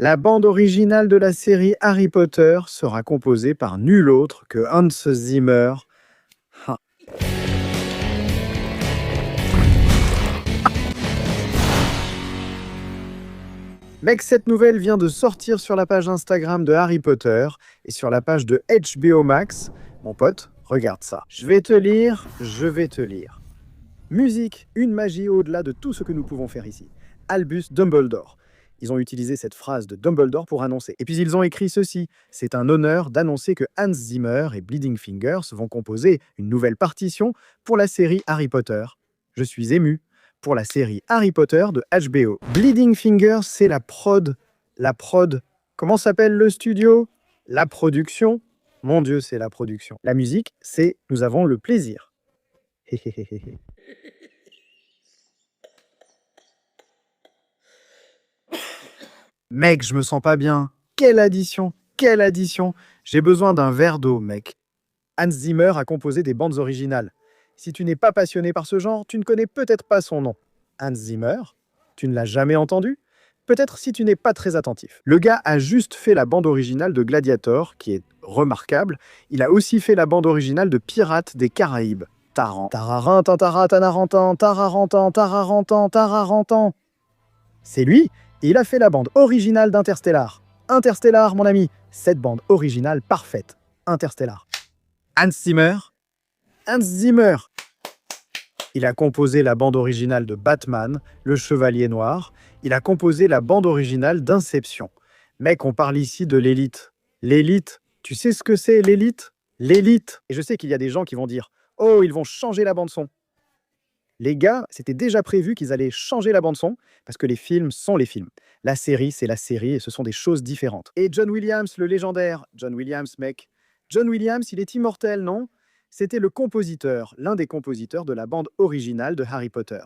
La bande originale de la série Harry Potter sera composée par nul autre que Hans Zimmer. Ah. Mec, cette nouvelle vient de sortir sur la page Instagram de Harry Potter et sur la page de HBO Max. Mon pote, regarde ça. Je vais te lire. Musique, une magie au-delà de tout ce que nous pouvons faire ici. Albus Dumbledore. Ils ont utilisé cette phrase de Dumbledore pour annoncer. Et puis ils ont écrit ceci. C'est un honneur d'annoncer que Hans Zimmer et Bleeding Fingers vont composer une nouvelle partition pour la série Harry Potter. Je suis ému. Pour la série Harry Potter de HBO. Bleeding Fingers, c'est la prod. La prod. Comment s'appelle le studio? La production. Mon Dieu, c'est la production. La musique, c'est Nous avons le plaisir. Mec, je me sens pas bien. Quelle addition, quelle addition. J'ai besoin d'un verre d'eau, mec. Hans Zimmer a composé des bandes originales. Si tu n'es pas passionné par ce genre, tu ne connais peut-être pas son nom. Hans Zimmer? Tu ne l'as jamais entendu? Peut-être si tu n'es pas très attentif. Le gars a juste fait la bande originale de Gladiator, qui est remarquable. Il a aussi fait la bande originale de Pirates des Caraïbes. Taran. Tararin, tantara, tanarantan, tararantan, tararantan, tararantan. C'est lui, et il a fait la bande originale d'Interstellar. Interstellar, mon ami, cette bande originale parfaite. Interstellar. Hans Zimmer? Hans Zimmer! Il a composé la bande originale de Batman, Le Chevalier Noir. Il a composé la bande originale d'Inception. Mec, on parle ici de l'élite. L'élite, tu sais ce que c'est l'élite? L'élite! Et je sais qu'il y a des gens qui vont dire « Oh, ils vont changer la bande-son ». Les gars, c'était déjà prévu qu'ils allaient changer la bande-son, parce que les films sont les films. La série, c'est la série, et ce sont des choses différentes. Et John Williams, le légendaire. John Williams, mec. John Williams, il est immortel, non? C'était le compositeur, l'un des compositeurs de la bande originale de Harry Potter.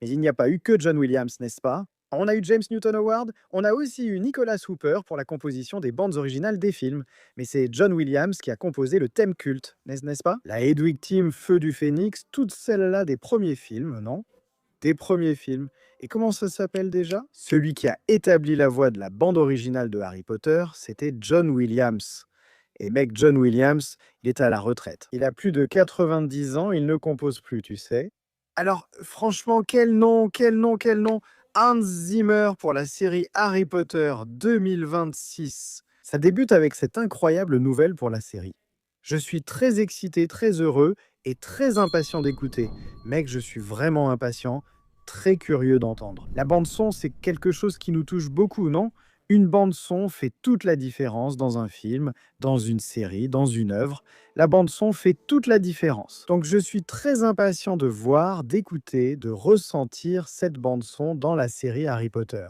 Mais il n'y a pas eu que John Williams, n'est-ce pas? On a eu James Newton Howard, on a aussi eu Nicholas Hooper pour la composition des bandes originales des films. Mais c'est John Williams qui a composé le thème culte, n'est-ce pas? La Hedwig Team, Feu du Phénix, toutes celles-là des premiers films, non? Des premiers films. Et comment ça s'appelle déjà? Celui qui a établi la voix de la bande originale de Harry Potter, c'était John Williams. Et mec, John Williams, il est à la retraite. Il a plus de 90 ans, il ne compose plus, tu sais. Alors, franchement, quel nom, quel nom, quel nom? Hans Zimmer pour la série Harry Potter 2026. Ça débute avec cette incroyable nouvelle pour la série. Je suis très excité, très heureux et très impatient d'écouter. Mec, je suis vraiment impatient, très curieux d'entendre. La bande-son, c'est quelque chose qui nous touche beaucoup, non? Une bande-son fait toute la différence dans un film, dans une série, dans une œuvre. La bande-son fait toute la différence. Donc je suis très impatient de voir, d'écouter, de ressentir cette bande-son dans la série Harry Potter.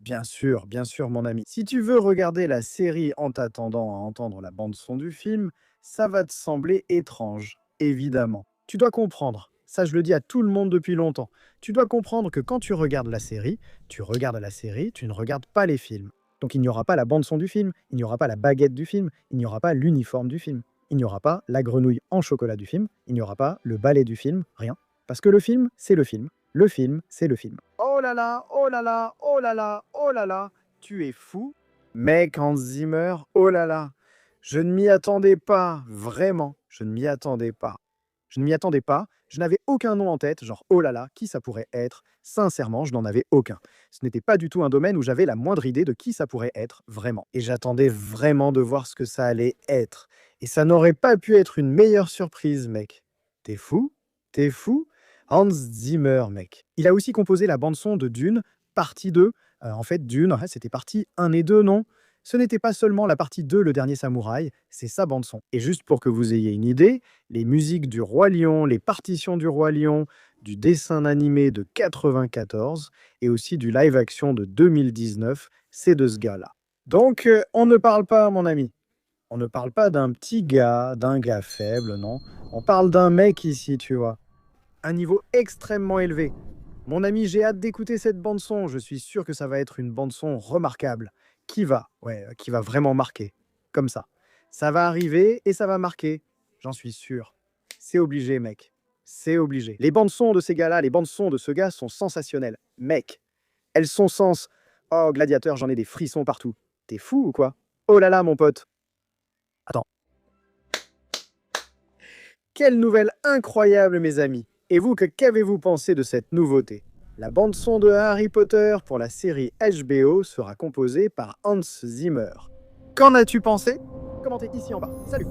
Bien sûr, mon ami. Si tu veux regarder la série en t'attendant à entendre la bande-son du film, ça va te sembler étrange, évidemment. Tu dois comprendre, ça je le dis à tout le monde depuis longtemps, tu dois comprendre que quand tu regardes la série, tu regardes la série, tu ne regardes pas les films. Donc il n'y aura pas la bande-son du film, il n'y aura pas la baguette du film, il n'y aura pas l'uniforme du film, il n'y aura pas la grenouille en chocolat du film, il n'y aura pas le ballet du film, rien. Parce que le film, c'est le film. Le film, c'est le film. Oh là là, oh là là, oh là là, oh là là, tu es fou? Mec, Hans Zimmer, oh là là, je ne m'y attendais pas, vraiment, je ne m'y attendais pas. Je ne m'y attendais pas, je n'avais aucun nom en tête, genre oh là là, qui ça pourrait être? Sincèrement, je n'en avais aucun. Ce n'était pas du tout un domaine où j'avais la moindre idée de qui ça pourrait être, vraiment. Et j'attendais vraiment de voir ce que ça allait être. Et ça n'aurait pas pu être une meilleure surprise, mec. T'es fou? T'es fou? Hans Zimmer, mec. Il a aussi composé la bande-son de Dune, partie 2. En fait, Dune, ouais, c'était partie 1 et 2, non? Ce n'était pas seulement la partie 2, Le Dernier Samouraï, c'est sa bande-son. Et juste pour que vous ayez une idée, les musiques du Roi Lion, les partitions du Roi Lion, du dessin animé de 94 et aussi du live-action de 2019, c'est de ce gars-là. Donc, on ne parle pas, mon ami. On ne parle pas d'un petit gars, d'un gars faible, non. On parle d'un mec ici, tu vois. Un niveau extrêmement élevé. Mon ami, j'ai hâte d'écouter cette bande-son. Je suis sûr que ça va être une bande-son remarquable. Qui va vraiment marquer. Comme ça. Ça va arriver et ça va marquer. J'en suis sûr. C'est obligé, mec. C'est obligé. Les bandes-sons de ces gars-là, les bandes-sons de ce gars sont sensationnelles. Mec, elles sont sens. Oh, Gladiateur, j'en ai des frissons partout. T'es fou ou quoi? Oh là là, mon pote. Attends. Quelle nouvelle incroyable, mes amis. Et vous, qu'avez-vous pensé de cette nouveauté? La bande-son de Harry Potter pour la série HBO sera composée par Hans Zimmer. Qu'en as-tu pensé? Commentez ici en bas. Salut!